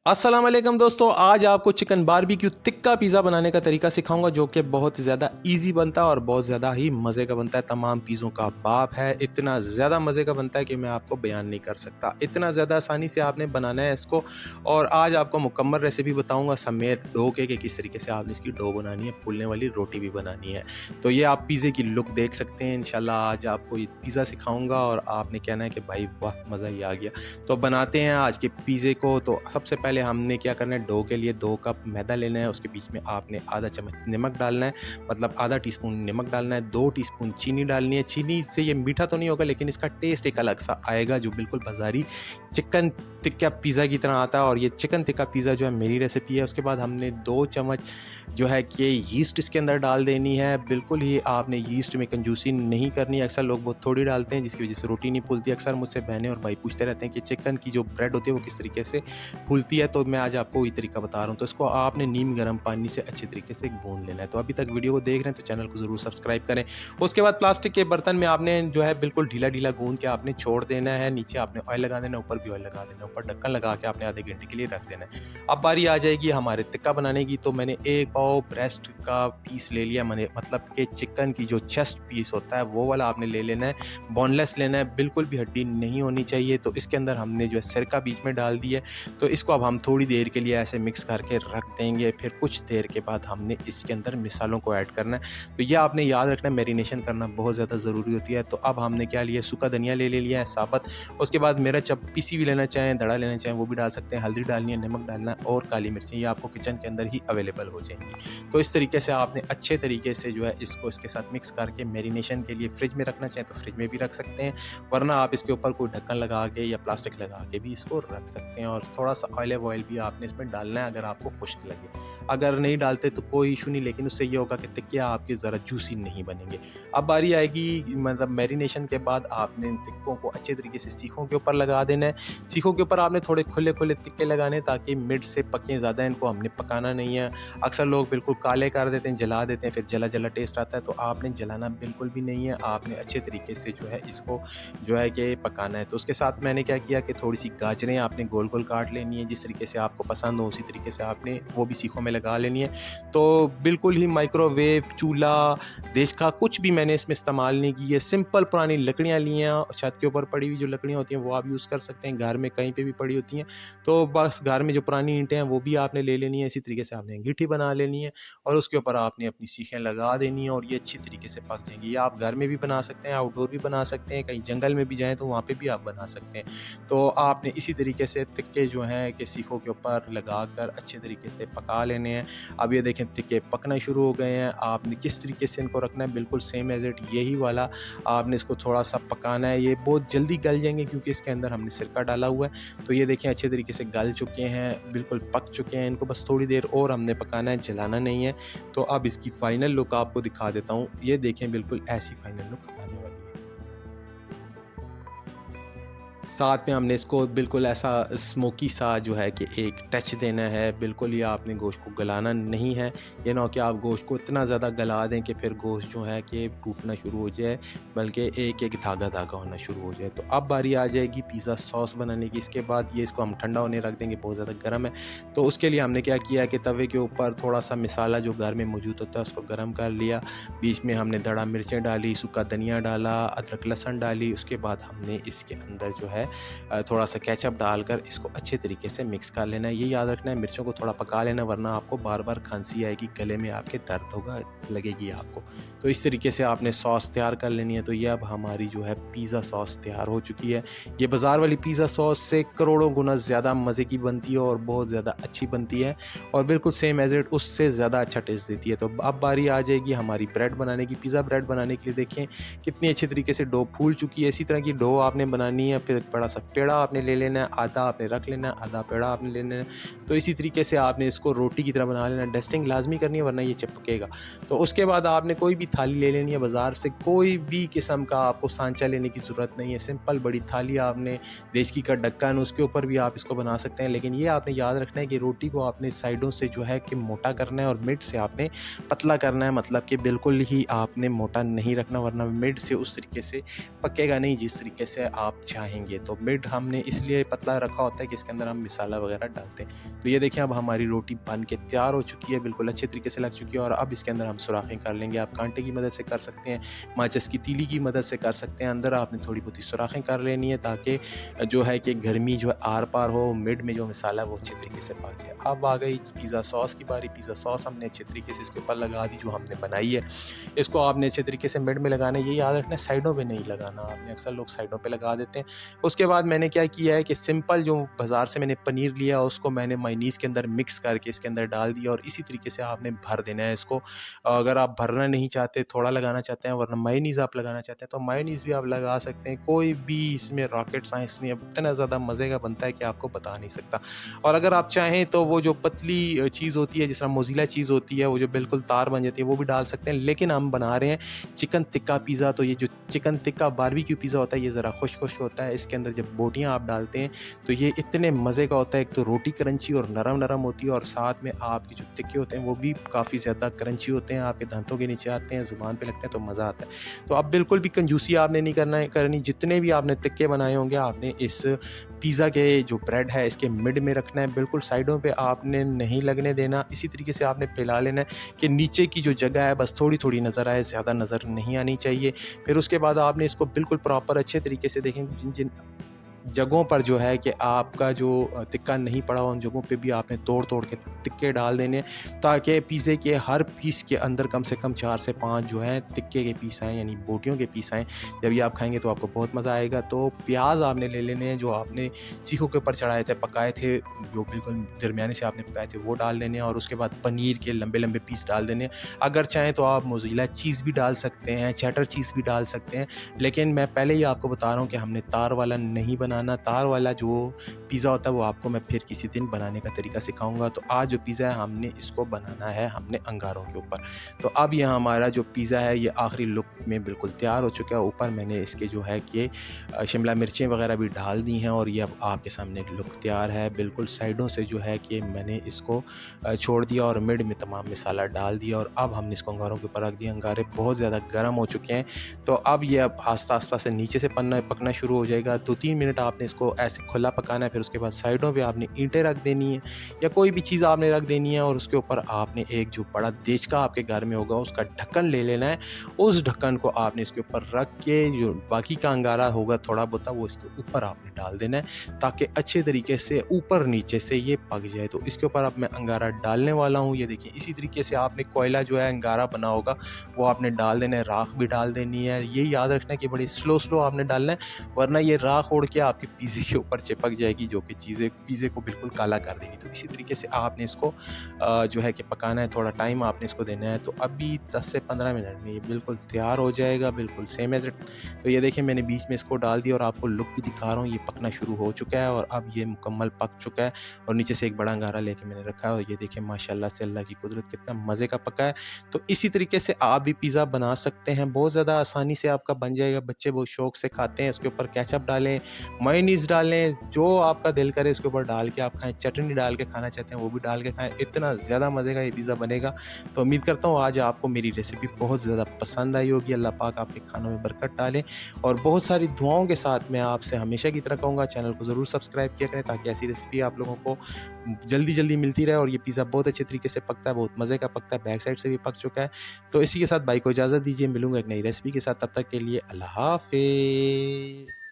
अस्सलाम वालेकुम दोस्तों, आज आपको चिकन बारबेक्यू तिक्का पिज़्ज़ा बनाने का तरीका सिखाऊंगा जो कि बहुत ज़्यादा इजी बनता है और बहुत ज़्यादा ही मज़े का बनता है। तमाम पिज़्ज़ों का बाप है, इतना ज़्यादा मज़े का बनता है कि मैं आपको बयान नहीं कर सकता। इतना ज़्यादा आसानी से आपने बनाना है इसको। और आज आपको मुकम्मल रेसिपी बताऊंगा समेत डो के कि किस तरीके से आपने इसकी डो बनानी है, फूलने वाली रोटी भी बनानी है। तो ये आप पिज़्ज़े की लुक देख सकते हैं। इंशाल्लाह आज आपको ये पिज़्ज़ा सिखाऊंगा और आपने कहना है कि भाई वाह, मज़ा ही आ गया। तो बनाते हैं आज के पिज़्ज़े को। तो सबसे पहले हमने क्या करना है, डो के लिए 2 कप मैदा लेना है। उसके बीच में आपने आधा चम्मच नमक डालना है, मतलब आधा टीस्पून नमक डालना है। 2 टीस्पून चीनी डालनी है। चीनी से ये मीठा तो नहीं होगा लेकिन इसका टेस्ट एक अलग सा आएगा जो बिल्कुल बाज़ारी चिकन टिक्का पिज़्ज़ा की तरह आता है। और ये चिकन टिक्का पिज़्ज़ा जो है मेरी रेसिपी है। उसके बाद हमने 2 चम्मच जो है कि यीस्ट इसके अंदर डाल देनी है। बिल्कुल ही आपने यीस्ट में कंजूसी नहीं करनी। अक्सर लोग बहुत थोड़ी डालते हैं जिसकी वजह से रोटी नहीं फूलती। अक्सर मुझसे बहनें और भाई पूछते रहते हैं कि चिकन की जो ब्रेड होती है वो किस तरीके से फूलती है, तो मैं आज आपको वही तरीका बता रहा हूँ। तो इसको आपने नीम गर्म पानी से अच्छे तरीके से भून लेना है। तो अभी तक वीडियो को देख रहे हैं तो चैनल को ज़रूर सब्सक्राइब करें। उसके बाद प्लास्टिक के बर्तन में आपने जो है बिल्कुल ढीला ढीला गूंद के आपने छोड़ देना है। नीचे आपने ऑयल लगा देना, ऊपर भी ऑयल लगा देना, ऊपर ढक्कन लगा के आपने आधे घंटे के लिए रख देना है। अब बारी आ जाएगी हमारे टिक्का बनाने की। तो मैंने 1 पाव ब्रेस्ट का पीस ले लिया, मैंने मतलब कि चिकन की जो चेस्ट पीस होता है वो वाला आपने ले लेना है। बोनलेस लेना है, बिल्कुल भी हड्डी नहीं होनी चाहिए। तो इसके अंदर हमने जो है सिरका बीच में डाल दिया है। तो इसको अब हम थोड़ी देर के लिए ऐसे मिक्स करके रख देंगे। फिर कुछ देर के बाद हमने इसके अंदर मिसालों को ऐड करना है। तो ये आपने याद रखना है, मैरिनेशन करना बहुत ज़्यादा ज़रूरी होती है। तो अब हमने क्या लिया, सूखा धनिया ले लिया है साबुत। उसके बाद मिर्च अब पीसी भी लेना चाहें, दड़ा लेना चाहें वो भी डाल सकते हैं। हल्दी डालनी है, नमक डालना है और काली मिर्चें, ये आपको किचन के अंदर ही अवेलेबल हो जाएंगी। तो इस तरीके से आपने अच्छे तरीके से जो है इसको इसके साथ मिक्स करके मैरिनेशन के लिए फ्रिज में रखना चाहें तो फ्रिज में भी रख सकते हैं, वरना आप इसके ऊपर कोई ढक्कन लगा के या प्लास्टिक लगा के भी इसको रख सकते हैं। और थोड़ा सा ऑयल भी आपने इसमें डालना है अगर आपको खुश्क लगे। अगर नहीं डालते तो कोई इशू नहीं, लेकिन उससे ये होगा कि टिक्कियाँ आपके ज़रा जूसी नहीं बनेंगे। अब बारी आएगी, मतलब मैरिनेशन के बाद आपने इन टिक्कों को अच्छे तरीके से सीखों के ऊपर लगा देना है। सीखों के ऊपर आपने थोड़े खुले खुले टिक्के लगाने ताकि मिड से पकें ज़्यादा, इनको हमने पकाना नहीं है। अक्सर लोग बिल्कुल काले कर देते हैं, जला देते हैं, फिर जला जला टेस्ट आता है। तो आपने जलाना बिल्कुल भी नहीं है, आपने अच्छे तरीके से जो है इसको जो है कि पकाना है। तो उसके साथ मैंने क्या किया कि थोड़ी सी गाजरें आपने गोल गोल काट लेनी है, जिस तरीके से आपको पसंद हो उसी तरीके से आपने वो भी सीखों में लगा लेनी है। तो बिल्कुल ही माइक्रोवेव, चूल्हा, देश का कुछ भी मैंने इसमें इस्तेमाल नहीं की है। सिंपल पुरानी लकड़ियाँ ली हैं, छत के ऊपर पड़ी हुई जो लकड़ियाँ होती हैं वो आप यूज़ कर सकते हैं, घर में कहीं पे भी पड़ी होती हैं। तो बस घर में जो पुरानी ईंटें हैं वो भी आपने ले लेनी है। इसी तरीके से आपने अंगीठी बना लेनी है और उसके ऊपर आपने अपनी सीखें लगा देनी है और ये अच्छी तरीके से पक जाएंगी। ये आप घर में भी बना सकते हैं, आउटडोर भी बना सकते हैं, कहीं जंगल में भी जाएँ तो वहाँ पे भी आप बना सकते हैं। तो आपने इसी तरीके से तिक्के जो हैं कि सीखों के ऊपर लगाकर अच्छे तरीके से पका लेने हैं। अब ये देखें तिक्के पकना शुरू हो गए हैं। आपने किस तरीके से इनको रखना है, बिल्कुल सेम एज़ इट यही वाला आपने इसको थोड़ा-सा पकाना है। ये बहुत जल्दी गल जाएँगे क्योंकि इसके अंदर हमने सिरका डाला हुआ है। तो ये देखें अच्छे तरीके से गल चुके हैं, बिल्कुल पक चुके हैं। इनको बस थोड़ी देर और हमने पकाना है, जलाना नहीं है। तो अब इसकी फाइनल लुक आपको दिखा देता हूँ। ये देखें बिल्कुल ऐसी फाइनल लुक आने वाली है। साथ में हमने इसको बिल्कुल ऐसा स्मोकी सा जो है कि एक टच देना है। बिल्कुल ही आपने गोश्त को गलाना नहीं है। ये ना हो कि आप गोश्त को इतना ज़्यादा गला दें कि फिर गोश्त जो है कि टूटना शुरू हो जाए, बल्कि एक-एक धागा-धागा होना शुरू हो जाए। तो अब बारी आ जाएगी पिज़्ज़ा सॉस बनाने की। इसके बाद ये इसको हम ठंडा होने रख देंगे, बहुत ज़्यादा गर्म है। तो उसके लिए हमने क्या किया कि तवे के ऊपर थोड़ा-सा मसाला जो घर में मौजूद होता है उसको गर्म कर लिया। बीच में हमने दड़ा मिर्चें डाली, सूखा धनिया डाला, अदरक लहसुन डाली। उसके बाद हमने इसके अंदर जो है थोड़ा सा केचप डालकर इसको अच्छे तरीके से मिक्स कर लेना है। ये याद रखना है, मिर्चों को थोड़ा पका लेना, वरना आपको बार बार खांसी आएगी, गले में आपके दर्द होगा, लगेगी आपको। तो इस तरीके से आपने सॉस तैयार कर लेनी है। तो ये अब हमारी जो है पिज़्ज़ा सॉस तैयार हो चुकी है। ये बाज़ार वाली पिज़्ज़ा सॉस से करोड़ों गुना ज़्यादा मज़े की बनती है और बहुत ज़्यादा अच्छी बनती है और बिल्कुल सेम एज़ इट उससे ज़्यादा अच्छा टेस्ट देती है। तो अब बारी आ जाएगी हमारी ब्रेड बनाने की। पिज़्ज़ा ब्रेड बनाने के लिए देखें कितनी अच्छी तरीके से डो फूल चुकी है। इसी तरह की डो आपने बनानी है। फिर बड़ा सा पेड़ा आपने ले लेना है, आधा आपने रख लेना है, आधा पेड़ा आपने लेना है। तो इसी तरीके से आपने इसको रोटी की तरह बना लेना है। डस्टिंग लाजमी करनी है वरना ये चिपकेगा। तो उसके बाद आपने कोई भी थाली ले लेनी है बाज़ार से, कोई भी किस्म का आपको सांचा लेने की ज़रूरत नहीं है। सिंपल बड़ी थाली आपने, देसी का ढक्कन, उसके ऊपर भी आप इसको बना सकते हैं। लेकिन ये आपने याद रखना है कि रोटी को आपने साइडों से जो है कि मोटा करना है और मिड से आपने पतला करना है, मतलब कि बिल्कुल ही आपने मोटा नहीं रखना, वरना मिड से उस तरीके से पकेगा नहीं जिस तरीके से आप चाहेंगे। तो मिड हमने इसलिए पतला रखा होता है कि इसके अंदर हम मसाला वगैरह डालते हैं। तो ये देखिए अब हमारी रोटी बन के तैयार हो चुकी है, बिल्कुल अच्छे तरीके से लग चुकी है और अब इसके अंदर हम सुराखें कर लेंगे। आप कांटे की मदद से कर सकते हैं, माचिस की तीली की मदद से कर सकते हैं। अंदर आपने थोड़ी बहुत सुराखें कर लेनी है ताकि जो है कि गर्मी जो है आर पार हो, मिड में जो मसाला है वो अच्छे तरीके से पक जाए। अब आ गई पिज़्ज़ा सॉस की बारी। पिज़्ज़ा सॉस हमने अच्छे तरीके से इसके ऊपर लगा दी जो हमने बनाई है। इसको आपने अच्छे तरीके से मिड में लगाना है, ये याद रखना साइडों पे नहीं लगाना आपने, अक्सर लोग साइडों पे लगा देते हैं। उसके बाद मैंने क्या किया है कि सिंपल जो बाज़ार से मैंने पनीर लिया उसको मैंने मेयोनीज़ के अंदर मिक्स करके इसके अंदर डाल दिया और इसी तरीके से आपने भर देना है इसको। अगर आप भरना नहीं चाहते, थोड़ा लगाना चाहते हैं वरना मेयोनीज़ आप लगाना चाहते हैं तो मेयोनीज़ भी आप लगा सकते हैं। कोई भी इसमें रॉकेट साइंस नहीं है, इतना ज़्यादा मज़े का बनता है कि आपको बता नहीं सकता। और अगर आप चाहें तो वो जो पतली चीज़ होती है जिस तरह मोज़रेला चीज़ होती है वो जो बिल्कुल तार बन जाती है वो भी डाल सकते हैं। लेकिन हम बना रहे हैं चिकन टिक्का पिज़्ज़ा, तो ये जो चिकन टिक्का बारबेक्यू पिज़्ज़ा होता है ये ज़रा खुश-खुश होता है। इसके अंदर जब बोटियाँ आप डालते हैं तो ये इतने मज़े का होता है। एक तो रोटी क्रंची और नरम-नरम होती है और साथ में आपके जो टिक्के होते हैं वो भी काफ़ी ज़्यादा क्रंची होते हैं, आपके दाँतों के नीचे आते हैं, ज़ुबान पे लगते हैं तो मज़ा आता है। तो अब बिल्कुल भी कंजूसी आपने नहीं करनी, जितने भी आपने टिक्के बनाए होंगे आपने इस पिज़्ज़ा के जो ब्रेड है इसके मिड में रखना है, बिल्कुल साइडों पे आपने नहीं लगने देना। इसी तरीके से आपने फैला लेना है कि नीचे की जो जगह है बस थोड़ी-थोड़ी नज़र आए, ज़्यादा नज़र नहीं आनी चाहिए। फिर उसके बाद आपने इसको बिल्कुल प्रॉपर अच्छे तरीके से देखें जिन-जिन जगहों पर जो है कि आपका जो तिक्का नहीं पड़ा हुआ उन जगहों पे भी आपने तोड़-तोड़ के टिक्के डाल देने हैं ताकि पिज़्ज़े के हर पीस के अंदर कम से कम 4 से 5 जो है टिक्के के पीस आएँ यानी बोटियों के पीस आएँ। जब ये आप खाएँगे तो आपको बहुत मज़ा आएगा। तो प्याज़ आपने ले लेने हैं जो आपने सीखों के ऊपर चढ़ाए थे, पकाए थे, जो बिल्कुल दरमियाने से आपने पकाए थे वो डाल देने हैं और उसके बाद पनीर के लंबे-लंबे पीस डाल देने हैं। अगर चाहें तो आप मोज़रेला चीज़ भी डाल सकते हैं, चेडर चीज़ भी डाल सकते हैं। लेकिन मैं पहले ही आपको बता रहा हूँ कि हमने तार वाला नहीं बनाना। तार वाला जो पिज़्ज़ा होता है वो आपको मैं फिर किसी दिन बनाने का तरीका सिखाऊँगा। तो आज जो पिज़्ज़ा है हमने इसको बनाना है हमने अंगारों के ऊपर। तो अब ये हमारा जो पिज़्ज़ा है ये आखिरी लुक में बिल्कुल तैयार हो चुका है। ऊपर मैंने इसके जो है कि शिमला मिर्चें वगैरह भी डाल दी हैं और ये अब आपके सामने लुक तैयार है। बिल्कुल साइडों से जो है कि मैंने इसको छोड़ दिया और मिड में तमाम मसाला डाल दिया और अब हमने इसको अंगारों के ऊपर रख दिया। अंगारे बहुत ज़्यादा गर्म हो चुके हैं तो अब ये अब आस्ता-आस्ता से नीचे से पकना शुरू हो जाएगा। 2-3 मिनट आपने इसको ऐसे खुला पकाना है। फिर उसके बाद साइडों पे आपने ईंटें रख देनी है या कोई भी चीज़ आपने रख देनी है और उसके ऊपर आपने एक जो बड़ा देचका आपके घर में होगा उसका ढक्कन ले लेना है। उस ढक्कन को आपने इसके ऊपर रख के जो बाकी का अंगारा होगा थोड़ा बहुत वो इसके ऊपर आपने डाल देना है ताकि अच्छे तरीके से ऊपर नीचे से ये पक जाए। तो इसके ऊपर अब मैं अंगारा डालने वाला हूँ। ये देखिए इसी तरीके से आपने कोयला जो है अंगारा बना होगा वो आपने डाल देना है, राख भी डाल देनी है। ये याद रखना है कि बड़ी स्लो आपने डालना है वरना ये राख उड़ के आपके पिज़्ज़े के ऊपर चिपक जाएगी जो कि पिज़्ज़े को बिल्कुल काला कर देगी। तो इसी तरीके से आपने इसको जो है कि पकाना है, थोड़ा टाइम आपने इसको देना है। तो अभी 10 से 15 मिनट में ये बिल्कुल तैयार हो जाएगा, बिल्कुल सेम एज़ इट। तो ये देखिए मैंने बीच में इसको डाल दिया और आपको लुक भी दिखा रहा हूँ, ये पकना शुरू हो चुका है और अब ये मुकम्मल पक चुका है और नीचे से एक बड़ा अंगारा लेके मैंने रखा है और ये देखिए माशाल्लाह से अल्लाह की कुदरत कितना मज़े का पका है। तो इसी तरीके से आप भी पिज़्ज़ा बना सकते हैं, बहुत ज़्यादा आसानी से आपका बन जाएगा। बच्चे बहुत शौक से खाते हैं। इसके ऊपर केचप डालें, मेयोनीज़ डालें, जो आपका दिल करे इसके ऊपर डाल के आप खाएँ। चटनी डाल के खाना चाहते हैं वो भी डाल के खाएँ। इतना ज़्यादा मज़े का ये पिज़्ज़ा बनेगा। तो उम्मीद करता हूँ आज आपको मेरी रेसिपी बहुत ज़्यादा पसंद आई होगी। अल्लाह पाक आपके खानों में बरकत डाले और बहुत सारी दुआओं के साथ मैं आपसे हमेशा की तरह कहूँगा चैनल को ज़रूर सब्सक्राइब किया करें ताकि ऐसी रेसिपी आप लोगों को जल्दी-जल्दी मिलती रहे। और ये पिज़्ज़ा बहुत अच्छे तरीके से पकता है, बहुत मज़े का पकता है, बैक साइड से भी पक चुका है। तो इसी के साथ भाई को इजाज़त दीजिए, मिलूँगा एक नई रेसिपी के साथ, तब तक के लिए अल्लाह हाफ़िज़।